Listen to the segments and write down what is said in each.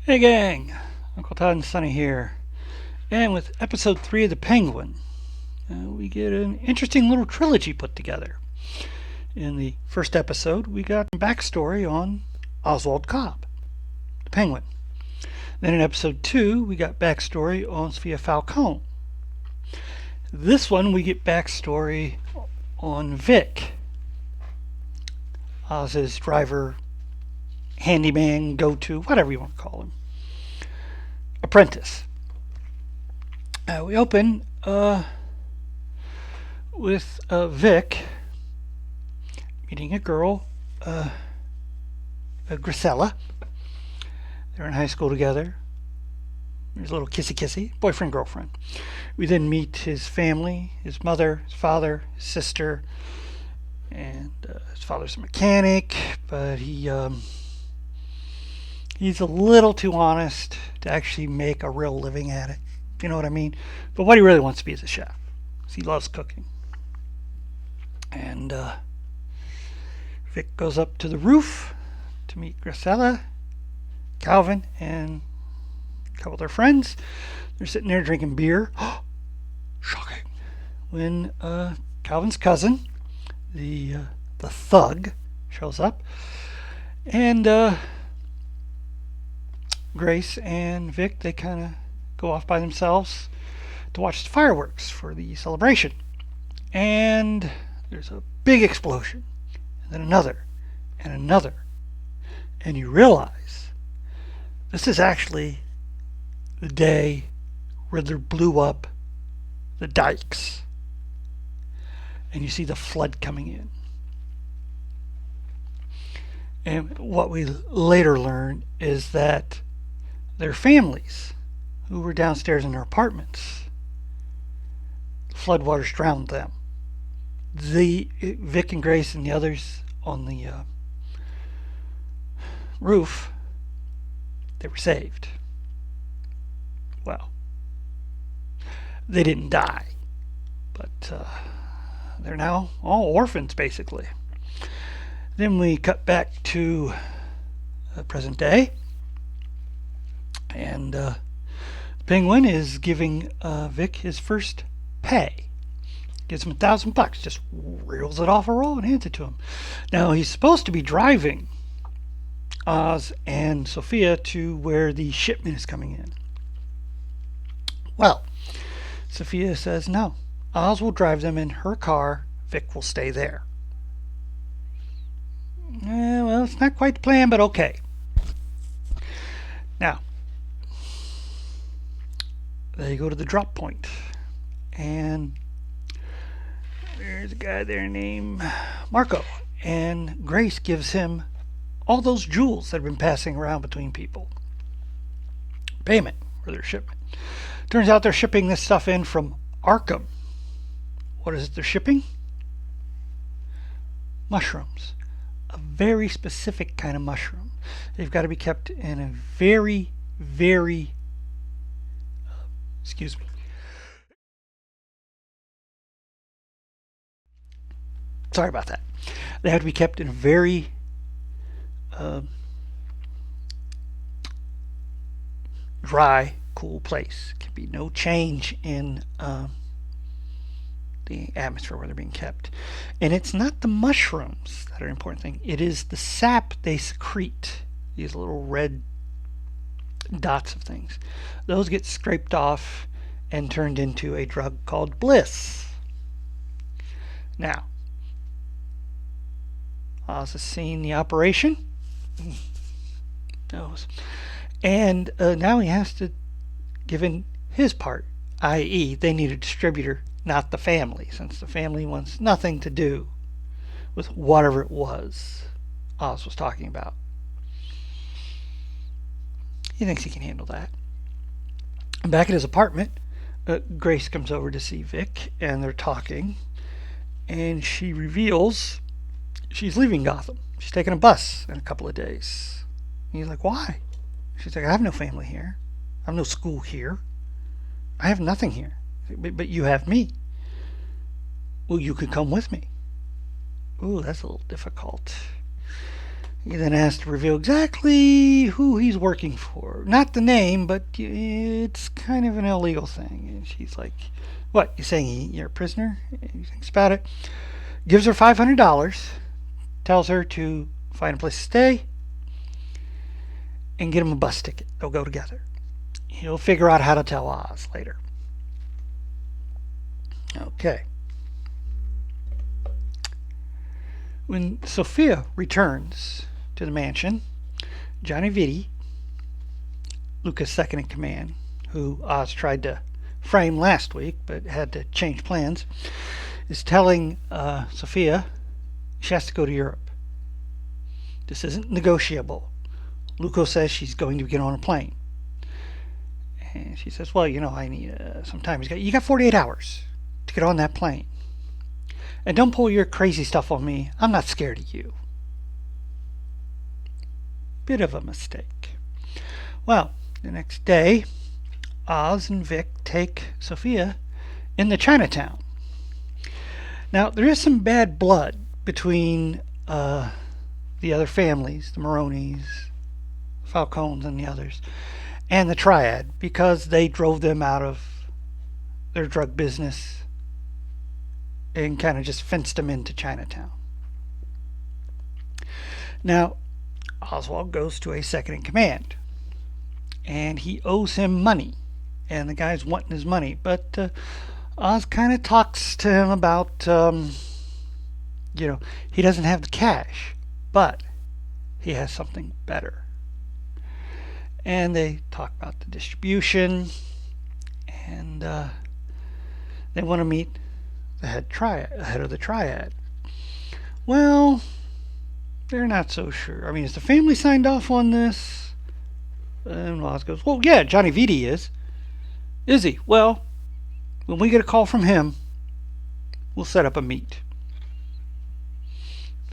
Hey gang, Uncle Todd and Sonny here. And with episode 3 of The Penguin, we get an interesting little trilogy put together. In the first episode, we got backstory on Oswald Cobb, the Penguin. Then in episode 2, we got backstory on Sophia Falcone. This one, we get backstory on Vic, Oz's driver, handyman, go-to, whatever you want to call him, apprentice. We open with Vic meeting a girl, Grisella. They're in high school together. There's a little kissy-kissy, boyfriend-girlfriend. We then meet his family, his mother, his father, his sister, and his father's a mechanic, but he's a little too honest to actually make a real living at it. You know what I mean? But what he really wants to be is a chef. He loves cooking. And Vic goes up to the roof to meet Grisella, Calvin, and a couple of their friends. They're sitting there drinking beer. Shocking. When Calvin's cousin, the thug, shows up. And Grace and Vic, they kind of go off by themselves to watch the fireworks for the celebration. And there's a big explosion, and then another, and another. And you realize this is actually the day Riddler blew up the dikes. And you see the flood coming in. And what we later learn is that their families, who were downstairs in their apartments, floodwaters drowned them. Vic and Grace and the others on the roof, they were saved. Well, they didn't die, but they're now all orphans, basically. Then we cut back to present day, and Penguin is giving Vic his first pay. Gives him $1,000, just reels it off a roll and hands it to him. Now he's supposed to be driving Oz and Sophia to where the shipment is coming in. Well, Sophia says no. Oz will drive them in her car. Vic will stay there. Well, it's not quite the plan, but okay. Now, they go to the drop point, and there's a guy there named Marco, and Grace gives him all those jewels that have been passing around between people. Payment for their shipment. Turns out they're shipping this stuff in from Arkham. What is it they're shipping? Mushrooms. A very specific kind of mushroom. They've got to be kept in a very, very excuse me. Sorry about that. They have to be kept in a very dry, cool place. Can be no change in the atmosphere where they're being kept. And it's not the mushrooms that are an important thing. It is the sap they secrete. These little red dots of things. Those get scraped off and turned into a drug called Bliss. Now, Oz has seen the operation. And now he has to give in his part, i.e., they need a distributor, not the family, since the family wants nothing to do with whatever it was Oz was talking about. He thinks he can handle that. Back at his apartment, Grace comes over to see Vic, and they're talking, and she reveals she's leaving Gotham. She's taking a bus in a couple of days. And he's like, why? She's like, I have no family here. I have no school here. I have nothing here. But you have me. Well, you could come with me. Ooh, that's a little difficult. He then has to reveal exactly who he's working for. Not the name, but it's kind of an illegal thing. And she's like, what, you saying you're a prisoner? He thinks about it. Gives her $500. Tells her to find a place to stay and get him a bus ticket. They'll go together. He'll figure out how to tell Oz later. Okay. When Sophia returns to the mansion, Johnny Vitti, Luca's second in command, who Oz tried to frame last week but had to change plans, is telling Sophia she has to go to Europe. This isn't negotiable. Luca says she's going to get on a plane. And she says, well, I need some time. You got 48 hours to get on that plane. And don't pull your crazy stuff on me. I'm not scared of you. Bit of a mistake. Well, the next day, Oz and Vic take Sophia into Chinatown. Now, there is some bad blood between the other families, the Maronis, Falcones, and the others, and the Triad, because they drove them out of their drug business and kind of just fenced them into Chinatown. Now, Oswald goes to a second in command, and he owes him money, and the guy's wanting his money, but Oz kind of talks to him about, he doesn't have the cash, but he has something better. And they talk about the distribution, and they want to meet the head of the Triad. Well, they're not so sure. I mean, is the family signed off on this? And Oz goes, well, yeah, Johnny Vitti is. Is he? Well, when we get a call from him, we'll set up a meet.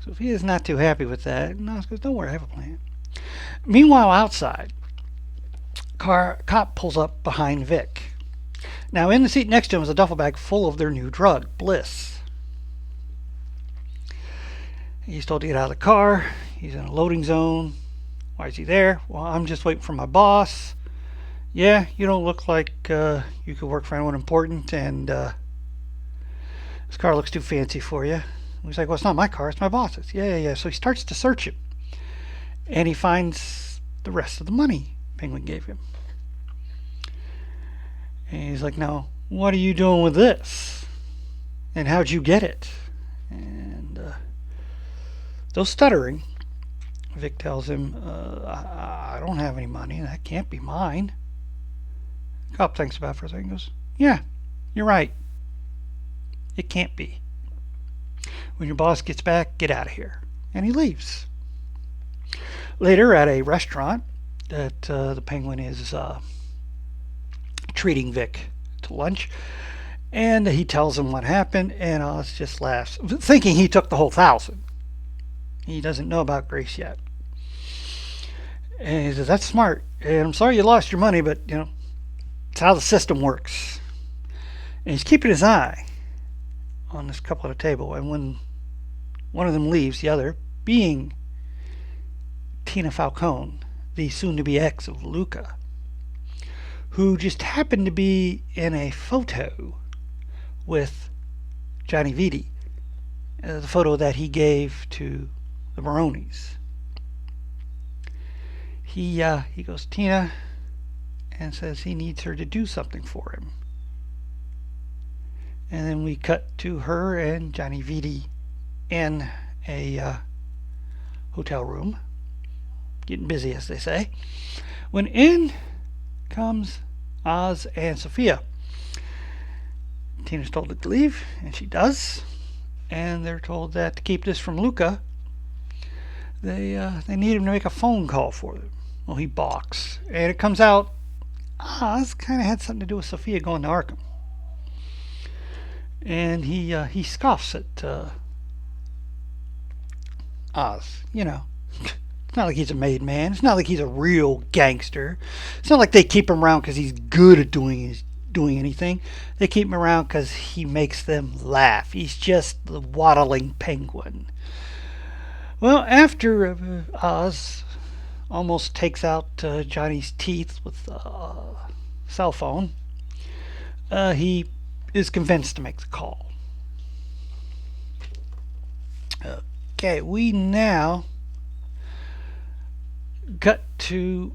Sophia's not too happy with that. And Oz goes, don't worry, I have a plan. Meanwhile, outside, cop pulls up behind Vic. Now, in the seat next to him is a duffel bag full of their new drug, Bliss. He's told to get out of the car. He's in a loading zone. Why is he there? Well, I'm just waiting for my boss. Yeah, you don't look like you could work for anyone important, and this car looks too fancy for you. He's like, well, it's not my car, it's my boss's. Yeah. So he starts to search him, and he finds the rest of the money Penguin gave him. And he's like, now, what are you doing with this? And how'd you get it? And though stuttering, Vic tells him, I don't have any money. That can't be mine. The cop thinks about it for a second and goes, yeah, you're right. It can't be. When your boss gets back, get out of here. And he leaves. Later, at a restaurant that the Penguin is treating Vic to lunch, and he tells him what happened, and Oz just laughs, thinking he took the whole 1,000. He doesn't know about Grace yet. And he says, that's smart, and I'm sorry you lost your money, but it's how the system works. And he's keeping his eye on this couple at a table, and when one of them leaves, the other, being Tina Falcone, the soon-to-be ex of Luca, who just happened to be in a photo with Johnny Vitti, the photo that he gave to the Maronis. He goes to Tina and says he needs her to do something for him. And then we cut to her and Johnny Vitti in a hotel room, getting busy, as they say, when in comes Oz and Sophia. Tina's told to leave, and she does, and they're told that to keep this from Luca, they need him to make a phone call for them. Well, he balks, and it comes out Oz kind of had something to do with Sophia going to Arkham, and he scoffs at Oz. It's not like he's a made man. It's not like he's a real gangster. It's not like they keep him around because he's good at doing anything. They keep him around because he makes them laugh. He's just the waddling penguin. Well, after Oz almost takes out Johnny's teeth with a cell phone, he is convinced to make the call. Okay, we now cut to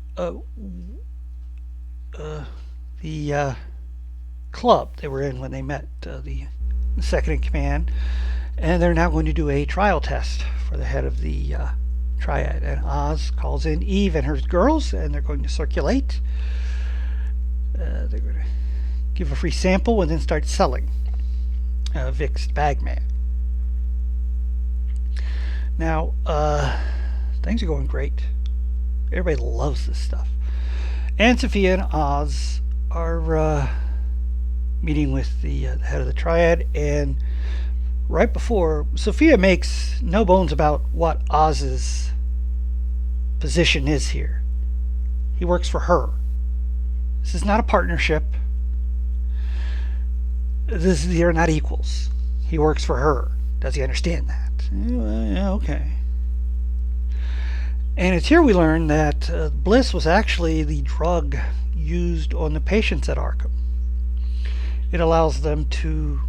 the club they were in when they met the second in command, and they're now going to do a trial test for the head of the triad. And Oz calls in Eve and her girls, and they're going to circulate. They're going to give a free sample and then start selling Vic's Bagman. Now, things are going great. Everybody loves this stuff. And Sophia and Oz are meeting with the head of the triad, and right before, Sophia makes no bones about what Oz's position is here. He works for her. This is not a partnership. They're not equals. He works for her. Does he understand that? Yeah, okay. And it's here we learn that Bliss was actually the drug used on the patients at Arkham. It allows them to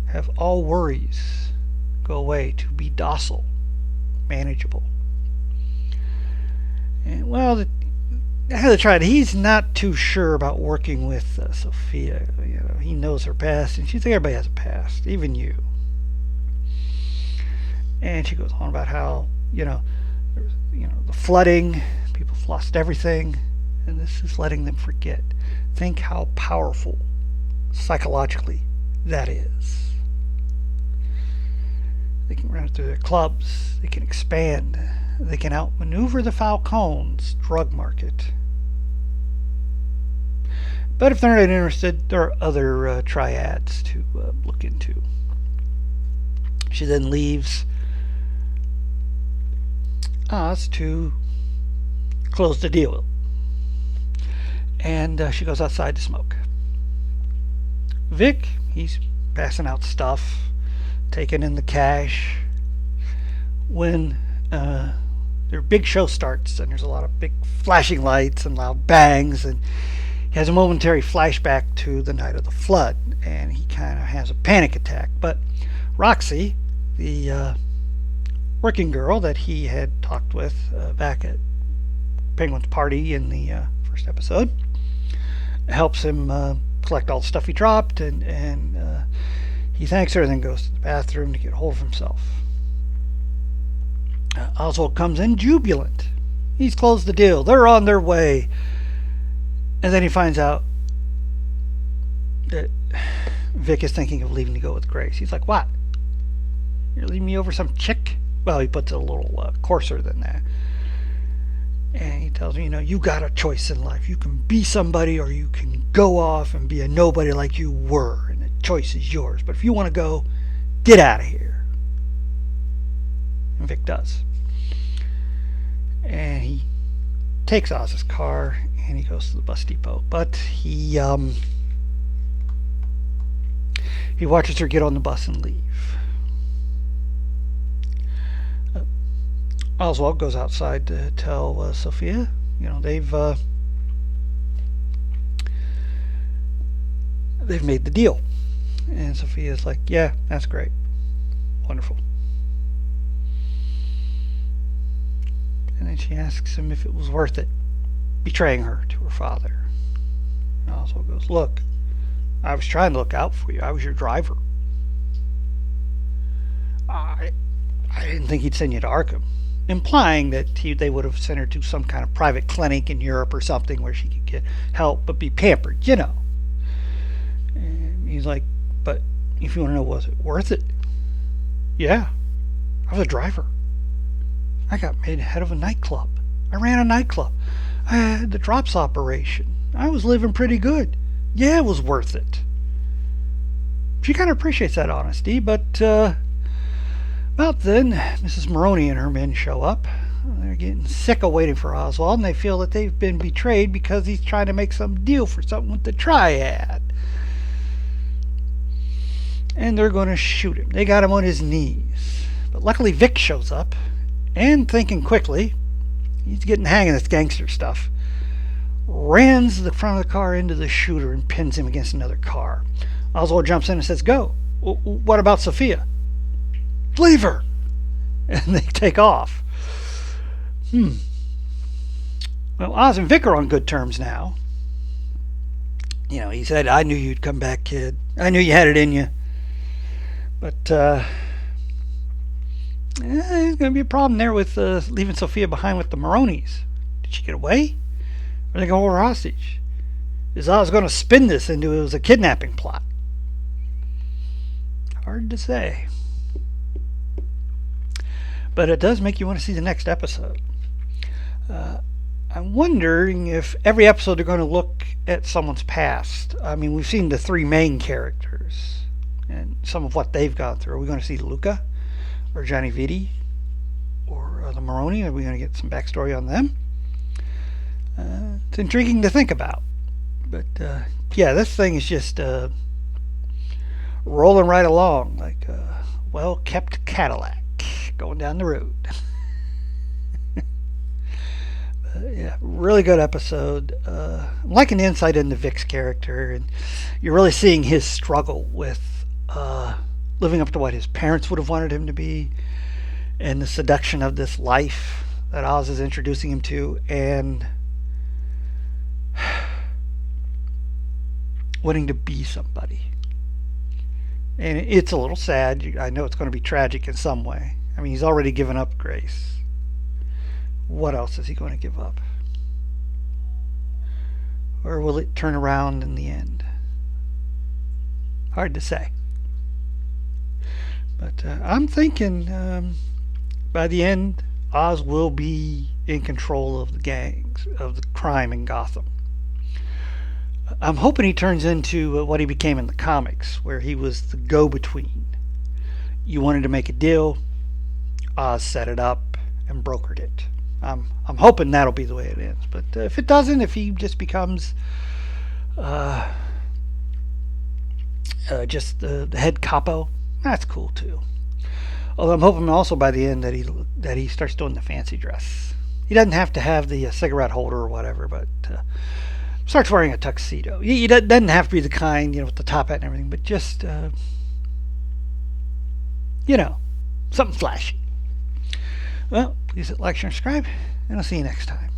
have all worries go away, to be docile, manageable. And well, the head of the triad, he's not too sure about working with Sophia. He knows her past, and she's like, everybody has a past, even you. And she goes on about how there was, the flooding, people lost everything, and this is letting them forget. Think how powerful psychologically that is. They can run it through their clubs. They can expand. They can outmaneuver the Falcone's drug market. But if they're not interested, there are other triads to look into. She then leaves Oz to close the deal. And she goes outside to smoke. Vic, he's passing out stuff, taking in the cash. When their big show starts, and there's a lot of big flashing lights and loud bangs, and he has a momentary flashback to the night of the flood, and he kind of has a panic attack. But Roxy, the working girl that he had talked with back at Penguin's party in the first episode, helps him collect all the stuff he dropped, and he thanks her and then goes to the bathroom to get hold of himself. Oswald comes in jubilant. He's closed the deal. They're on their way. And then he finds out that Vic is thinking of leaving to go with Grace. He's like, what? You're leaving me over some chick? Well, he puts it a little coarser than that. And he tells me, you got a choice in life. You can be somebody, or you can go off and be a nobody like you were. And the choice is yours. But if you want to go, get out of here. And Vic does. And he takes Oz's car and he goes to the bus depot. But he watches her get on the bus and leave. Oswald goes outside to tell Sophia, they've made the deal. And Sophia's like, yeah, that's great. Wonderful. And then she asks him if it was worth it, betraying her to her father. And Oswald goes, look, I was trying to look out for you. I was your driver. I didn't think he'd send you to Arkham. Implying that they would have sent her to some kind of private clinic in Europe or something where she could get help but be pampered, And he's like, but if you want to know, was it worth it? Yeah, I was a driver. I got made head of a nightclub. I ran a nightclub. I had the drops operation. I was living pretty good. Yeah, it was worth it. She kind of appreciates that honesty, but about then, Mrs. Maroney and her men show up. They're getting sick of waiting for Oswald, and they feel that they've been betrayed because he's trying to make some deal for something with the triad. And they're going to shoot him. They got him on his knees. But luckily Vic shows up, and thinking quickly, he's getting the hang of this gangster stuff, rams the front of the car into the shooter and pins him against another car. Oswald jumps in and says, "Go. What about Sophia?" "Leave her." And they take off. Well, Oz and Vic are on good terms now. He said, "I knew you'd come back, kid. I knew you had it in you." But there's going to be a problem there with leaving Sophia behind with the Maronis. Did she get away? Or are they going to hold her hostage? Is Oz going to spin this into it was a kidnapping plot? Hard to say. But it does make you want to see the next episode. I'm wondering if every episode they're going to look at someone's past. I mean, we've seen the three main characters and some of what they've gone through. Are we going to see Luca or Johnny Vitti or the Maroni? Are we going to get some backstory on them? It's intriguing to think about. But yeah, this thing is just rolling right along like a well-kept Cadillac going down the road. Yeah, really good episode. I'm liking the insight into Vic's character, and you're really seeing his struggle with living up to what his parents would have wanted him to be, and the seduction of this life that Oz is introducing him to, and wanting to be somebody. And it's a little sad. I know it's going to be tragic in some way. I mean, he's already given up Grace. What else is he going to give up? Or will it turn around in the end? Hard to say. But I'm thinking by the end, Oz will be in control of the gangs, of the crime in Gotham. I'm hoping he turns into what he became in the comics, where he was the go-between. You wanted to make a deal, Oz set it up and brokered it. I'm hoping that'll be the way it ends. But if it doesn't, if he just becomes just the head capo, that's cool too. Although I'm hoping also by the end that he starts doing the fancy dress. He doesn't have to have the cigarette holder or whatever, but starts wearing a tuxedo. He doesn't have to be the kind, with the top hat and everything, but just something flashy. Well, please hit like, share, and subscribe, and I'll see you next time.